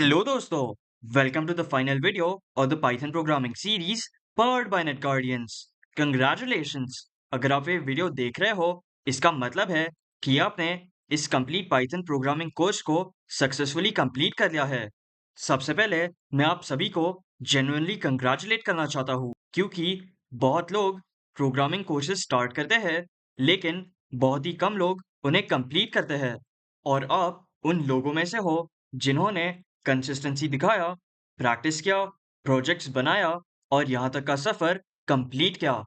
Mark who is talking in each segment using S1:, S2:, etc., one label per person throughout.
S1: Hello दोस्तों, welcome to the final video of the Python programming series powered by Net Guardians. Congratulations. अगर आप ये video देख रहे हो, इसका मतलब है कि आपने इस कंप्लीट पाइथन प्रोग्रामिंग कोर्स को सक्सेसफुली कंप्लीट कर लिया है। सबसे पहले मैं आप सभी को जेन्युइनली कंग्रेचुलेट करना चाहता हूँ, क्योंकि बहुत लोग प्रोग्रामिंग कोर्सेज स्टार्ट करते हैं, लेकिन बहुत ही कम लोग उन्हें कंप्लीट करते हैं। और आप उन लोगों में से हो जिन्होंने कंसिस्टेंसी दिखाया, प्रैक्टिस किया, प्रोजेक्ट्स बनाया और यहाँ तक का सफ़र कंप्लीट किया।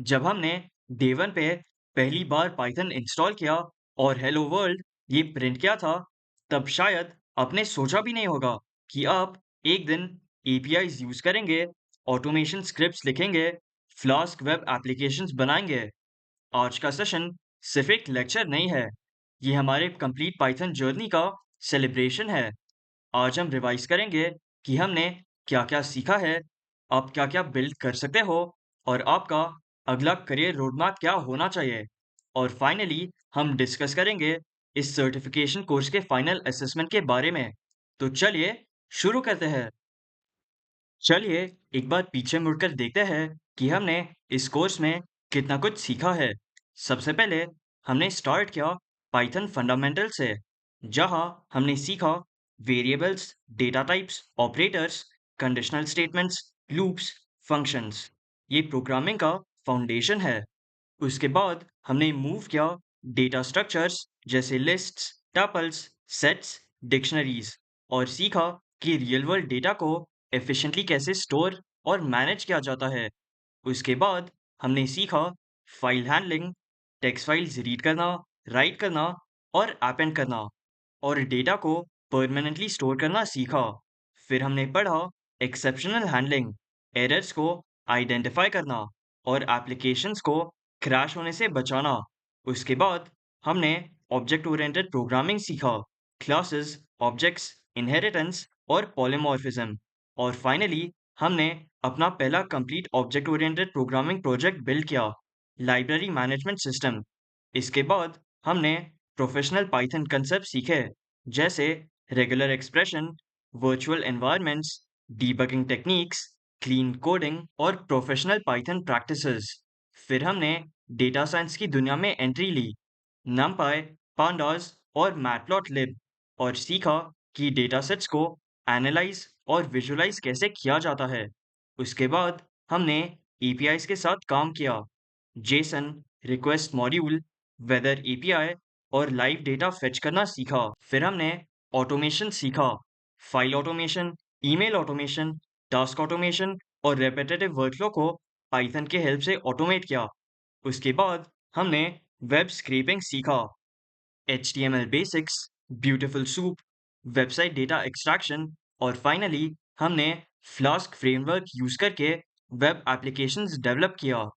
S1: जब हमने डे वन पे पहली बार पाइथन इंस्टॉल किया और हेलो वर्ल्ड ये प्रिंट किया था, तब शायद आपने सोचा भी नहीं होगा कि आप एक दिन एपीआईज यूज़ करेंगे, ऑटोमेशन स्क्रिप्ट्स लिखेंगे, फ्लास्क वेब एप्लीकेशंस बनाएंगे। आज का सेशन सिर्फ एक लेक्चर नहीं है, ये हमारे कंप्लीट पाइथन जर्नी का सेलिब्रेशन है। आज हम रिवाइज करेंगे कि हमने क्या-क्या सीखा है, आप क्या-क्या बिल्ड कर सकते हो और आपका अगला करियर रोडमैप क्या होना चाहिए। और फाइनली हम डिस्कस करेंगे इस सर्टिफिकेशन कोर्स के फाइनल असेसमेंट के बारे में। तो चलिए शुरू करते हैं। चलिए एक बार पीछे मुड़कर देखते हैं कि हमने इस कोर्स में कितना कुछ सीखा है। सबसे पहले हमने स्टार्ट किया पाइथन फंडामेंटल से, जहां हमने सीखा variables, data types, operators, conditional statements, loops, functions. ये प्रोग्रामिंग का फाउंडेशन है। उसके बाद हमने मूव किया डेटा स्ट्रक्चर्स जैसे लिस्ट्स, टपल्स, सेट्स, डिक्शनरीज, और सीखा कि रियल वर्ल्ड डेटा को एफिशिएंटली कैसे स्टोर और मैनेज किया जाता है। उसके बाद हमने सीखा file handling, text files read करना, राइट करना और अपेंड करना, और डेटा को परमानेंटली स्टोर करना सीखा। फिर हमने पढ़ा एक्सेप्शनल हैंडलिंग, एरर्स को आइडेंटिफाई करना और एप्लीकेशंस को क्रैश होने से बचाना। उसके बाद हमने ऑब्जेक्ट ओरिएंटेड प्रोग्रामिंग सीखा, क्लासेस, ऑब्जेक्ट्स, इनहेरिटेंस और पॉलीमॉर्फिज्म। और फाइनली हमने अपना पहला complete object oriented programming project build किया, लाइब्रेरी मैनेजमेंट सिस्टम। इसके बाद हमने प्रोफेशनल पाइथन कंसेप्ट सीखे, जैसे regular expression, virtual environments, debugging techniques, clean coding और प्रोफेशनल पाइथन प्रैक्टिसेस। फिर हमने डेटा साइंस की दुनिया में एंट्री ली, numpy, pandas और मैटप्लॉटलिब, और सीखा कि डेटा सेट्स को एनालाइज और विजुलाइज कैसे किया जाता है। उसके बाद हमने एपीआईज के साथ काम किया, JSON, request module, weather API और लाइव डेटा फेच करना सीखा। फिर हमने ऑटोमेशन सीखा, file automation, email automation, task automation और रेपिटेटिव वर्कफ्लो को पाइथन के हेल्प से ऑटोमेट किया। उसके बाद हमने वेब स्क्रैपिंग सीखा, HTML basics, beautiful soup, website data extraction, और फाइनली हमने फ्लास्क फ्रेमवर्क यूज करके वेब एप्लीकेशंस डेवलप किया।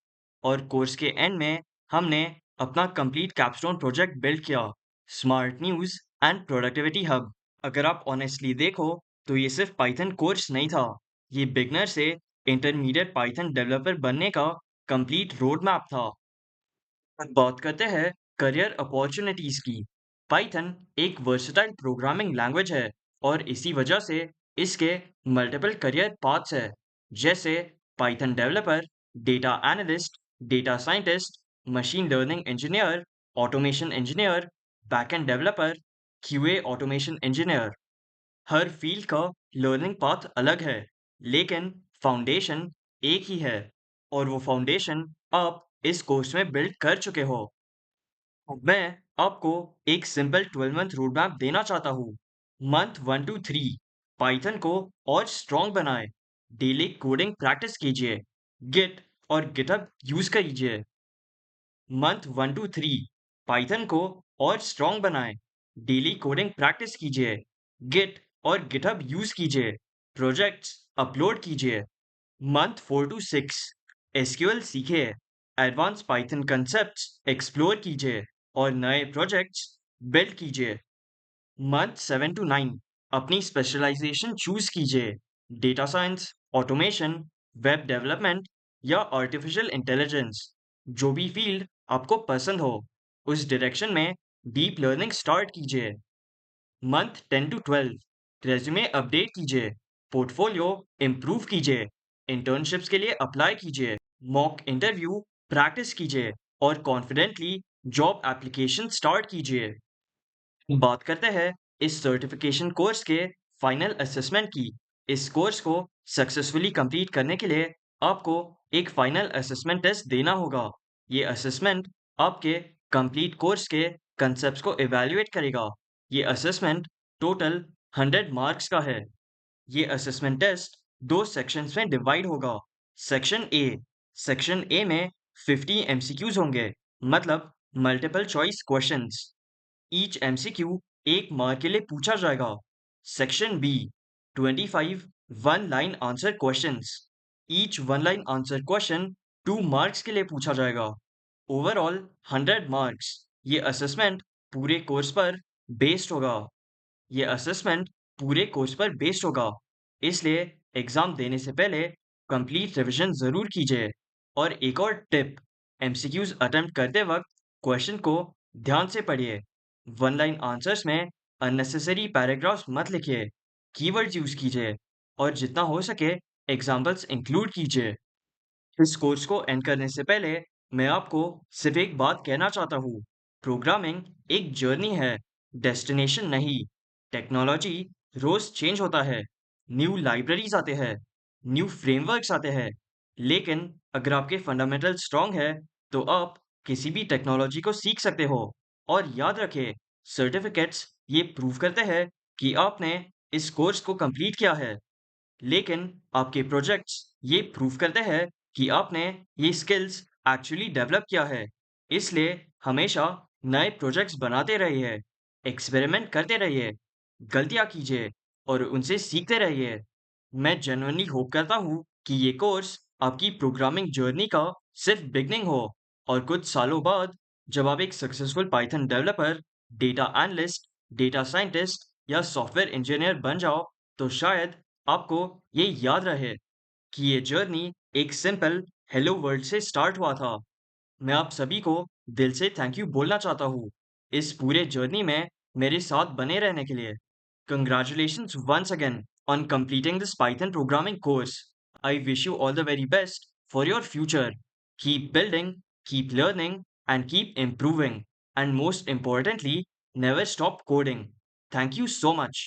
S1: और कोर्स के एंड में हमने अपना कंप्लीट कैपस्टोन प्रोजेक्ट बिल्ड किया, smart news and productivity hub. अगर आप ऑनेस्टली देखो तो ये सिर्फ पाइथन कोर्स नहीं था, ये बिगनर से इंटरमीडिएट पाइथन डेवलपर बनने का कंप्लीट रोड मैप था। अब बात करते हैं करियर अपॉर्चुनिटीज की। पाइथन एक वर्सेटाइल प्रोग्रामिंग लैंग्वेज है और इसी वजह से इसके मल्टीपल करियर पाथ्स है, जैसे Python developer, data analyst, data scientist, machine learning engineer, automation engineer, backend developer, QA automation engineer. हर फील्ड का लर्निंग पाथ अलग है, लेकिन फाउंडेशन एक ही है, और वो फाउंडेशन आप इस कोर्स में बिल्ड कर चुके हो। मैं आपको एक सिंपल 12 मंथ रोड मैप देना चाहता हूँ। मंथ 1 to 3 पाइथन को और स्ट्रॉन्ग बनाए, डेली कोडिंग प्रैक्टिस कीजिए, गिट और गिटहब यूज कीजिए। मंथ 1 to 3 पाइथन को और स्ट्रॉन्ग बनाएं, डेली कोडिंग प्रैक्टिस कीजिए, गिट और गिटहब यूज कीजिए, प्रोजेक्ट्स अपलोड कीजिए। मंथ 4 to 6 एसक्यूएल सीखिए, एडवांस पाइथन कंसेप्ट्स एक्सप्लोर कीजिए और नए प्रोजेक्ट्स बिल्ड कीजिए। मंथ 7 to 9 अपनी स्पेशलाइजेशन चूज कीजिए, data science, automation, web development या आर्टिफिशियल इंटेलिजेंस। जो भी फील्ड आपको पसंद हो, उस डायरेक्शन में डीप लर्निंग स्टार्ट कीजिए। मंथ 10 to 12 रेज्यूमे अपडेट कीजिए, पोर्टफोलियो इम्प्रूव कीजिए, इंटर्नशिप्स के लिए अप्लाई कीजिए, मॉक इंटरव्यू प्रैक्टिस कीजिए और कॉन्फिडेंटली जॉब एप्लीकेशन स्टार्ट कीजिए। बात करते हैं इस सर्टिफिकेशन कोर्स के फाइनल असेसमेंट की। इस कोर्स को सक्सेसफुली कंप्लीट करने के लिए आपको एक फाइनल असेसमेंट टेस्ट देना होगा। ये असेसमेंट आपके कंप्लीट कोर्स के कंसेप्ट्स को इवैल्यूएट करेगा। ये असेसमेंट टोटल 100 मार्क्स का है। ये असेसमेंट टेस्ट दो सेक्शंस में डिवाइड होगा। सेक्शन ए में 50 एमसीक्यूज होंगे, मतलब multiple choice questions. Each MCQ 1 mark के लिए पूछा जाएगा। Section B 25 one line answer questions. Each one line answer question 2 marks के लिए पूछा जाएगा। Overall 100 marks. ये असेसमेंट पूरे कोर्स पर बेस्ड होगा। ये असेसमेंट पूरे कोर्स पर बेस्ड होगा, इसलिए एग्जाम देने से पहले कंप्लीट रिवीजन जरूर कीजिए। और एक और टिप, एमसीक्यूज अटेम्प्ट करते वक्त क्वेश्चन को ध्यान से पढ़िए। वन लाइन आंसर्स में अननेसेसरी पैराग्राफ्स मत लिखिए, कीवर्ड्स यूज कीजिए और जितना हो सके एग्जाम्पल्स इंक्लूड कीजिए। इस कोर्स को एंड करने से पहले मैं आपको सिर्फ एक बात कहना चाहता हूँ। प्रोग्रामिंग एक जर्नी है, डेस्टिनेशन नहीं। टेक्नोलॉजी रोज चेंज होता है, न्यू लाइब्रेरीज आते हैं, न्यू फ्रेमवर्क्स आते हैं, लेकिन अगर आपके फंडामेंटल स्ट्रांग है तो आप किसी भी टेक्नोलॉजी को सीख सकते हो। और याद रखें, सर्टिफिकेट्स ये प्रूव करते हैं कि आपने इस कोर्स को कंप्लीट किया है, लेकिन आपके प्रोजेक्ट्स ये प्रूव करते हैं कि आपने ये स्किल्स एक्चुअली डेवलप किया है। इसलिए हमेशा नए प्रोजेक्ट्स बनाते रहिए, एक्सपेरिमेंट करते रहिए, गलतियां कीजिए और उनसे सीखते रहिए। मैं जेन्युइनली होप करता हूँ कि ये कोर्स आपकी प्रोग्रामिंग जर्नी का सिर्फ बिगनिंग हो और कुछ सालों बाद जब आप एक successful Python developer, data analyst, data scientist या सॉफ्टवेयर इंजीनियर बन जाओ, तो शायद आपको ये याद रहे कि ये जर्नी एक सिंपल हेलो वर्ल्ड से स्टार्ट हुआ था। मैं आप सभी को दिल से थैंक यू बोलना चाहता हूँ इस पूरे जर्नी में मेरे साथ बने रहने के लिए। Congratulations once again on completing this Python programming course. I wish you all the very best for your future. Keep building, keep learning, and keep improving. And most importantly, never stop coding. Thank you so much.